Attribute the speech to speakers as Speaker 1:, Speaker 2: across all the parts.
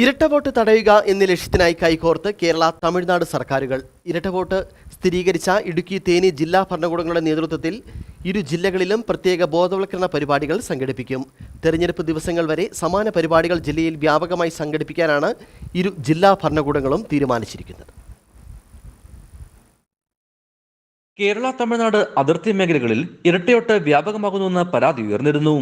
Speaker 1: ഇരട്ട വോട്ട് തടയുക എന്ന ലക്ഷ്യത്തിനായി കൈകോർത്ത് കേരള തമിഴ്നാട് സർക്കാരുകൾ ഇരട്ട വോട്ട് സ്ഥിരീകരിച്ച ഇടുക്കി തേനി ജില്ലാ ഭരണകൂടങ്ങളുടെ നേതൃത്വത്തിൽ ഇരു ജില്ലകളിലും പ്രത്യേക ബോധവൽക്കരണ പരിപാടികൾ സംഘടിപ്പിക്കും. തെരഞ്ഞെടുപ്പ് ദിവസങ്ങൾ വരെ സമാന പരിപാടികൾ ജില്ലയിൽ വ്യാപകമായി സംഘടിപ്പിക്കാനാണ് ഇരു ജില്ലാ ഭരണകൂടങ്ങളും തീരുമാനിച്ചിരിക്കുന്നത്.
Speaker 2: കേരള തമിഴ്നാട് അതിർത്തി മേഖലകളിൽ ഇരട്ടയോട്ട് വ്യാപകമാകുന്നുവെന്ന് പരാതി ഉയർന്നിരുന്നു.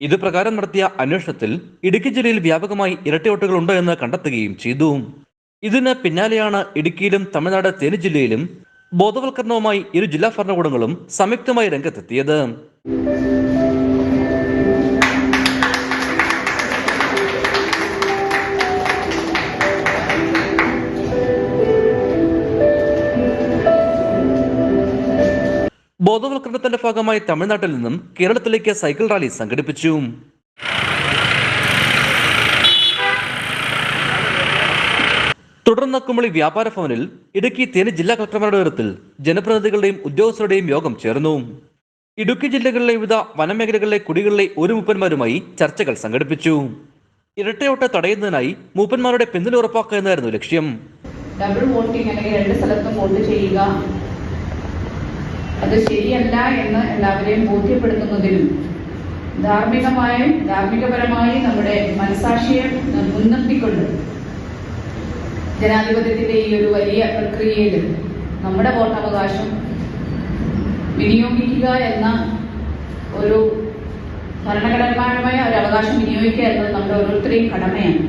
Speaker 2: ഇത് പ്രകാരം നടത്തിയ അന്വേഷണത്തിൽ ഇടുക്കി ജില്ലയിൽ വ്യാപകമായി ഇരട്ടയോട്ടുകൾ ഉണ്ട് എന്ന് കണ്ടെത്തുകയും ചെയ്തു. ഇതിന് പിന്നാലെയാണ് ഇടുക്കിയിലും തമിഴ്നാട് തേനി ജില്ലയിലും ബോധവൽക്കരണവുമായി ഇരു ജില്ലാ ഭരണകൂടങ്ങളും സംയുക്തമായി രംഗത്തെത്തിയത്. ബോധവൽക്കരണത്തിന്റെ ഭാഗമായി തമിഴ്നാട്ടിൽ നിന്നും കേരളത്തിലേക്ക് സൈക്കിൾ റാലി സംഘടിപ്പിച്ചു. തുടർന്ന് കുമളി വ്യാപാര ഭവനിൽ ഇടുക്കി തേനി ജില്ലാ കളക്ടർമാരുടെ നേതൃത്വത്തിൽ ജനപ്രതിനിധികളുടെയും ഉദ്യോഗസ്ഥരുടെയും യോഗം ചേർന്നു. ഇടുക്കി ജില്ലകളിലെ വിവിധ വനമേഖലകളിലെ കുടികളിലെ ഒരു മൂപ്പന്മാരുമായി ചർച്ചകൾ സംഘടിപ്പിച്ചു. ഇരട്ടയോട്ട് തടയുന്നതിനായി മൂപ്പന്മാരുടെ പിന്തുണ ഉറപ്പാക്കുക എന്നായിരുന്നു ലക്ഷ്യം.
Speaker 3: ഡബിൾ വോട്ടിംഗ് അല്ലെങ്കിൽ രണ്ട് സ്ഥലത്തും വോട്ട് ചെയ്യുക അത് ശരിയല്ല എന്ന് എല്ലാവരെയും ബോധ്യപ്പെടുത്തുന്നതിനും ധാർമ്മികപരമായി നമ്മുടെ മനസാക്ഷിയെ മുൻനിർത്തിക്കൊണ്ട് ജനാധിപത്യത്തിന്റെ ഈ ഒരു വലിയ പ്രക്രിയയിൽ നമ്മുടെ വോട്ടവകാശം വിനിയോഗിക്കുക എന്ന ഒരു ഭരണഘടനാപരമായ ഒരു അവകാശം വിനിയോഗിക്കുക എന്നത് നമ്മുടെ ഓരോരുത്തരെയും കടമയാണ്.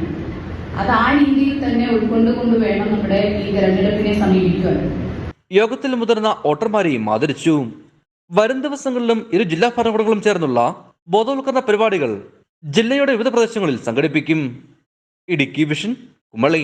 Speaker 3: അത് ആ രീതിയിൽ തന്നെ ഉൾക്കൊണ്ടുകൊണ്ട് വേണം നമ്മുടെ ഈ തെരഞ്ഞെടുപ്പിനെ സമീപിക്കുക.
Speaker 2: യോഗത്തിൽ മുതിർന്ന വോട്ടർമാരെയും ആദരിച്ചു. വരും ദിവസങ്ങളിലും ഇരു ജില്ലാ ഭരണകൂടങ്ങളും ചേർന്നുള്ള ബോധവൽക്കരണ പരിപാടികൾ ജില്ലയുടെ വിവിധ പ്രദേശങ്ങളിൽ സംഘടിപ്പിക്കും. ഇടുക്കി വിഷൻ, കുമളി.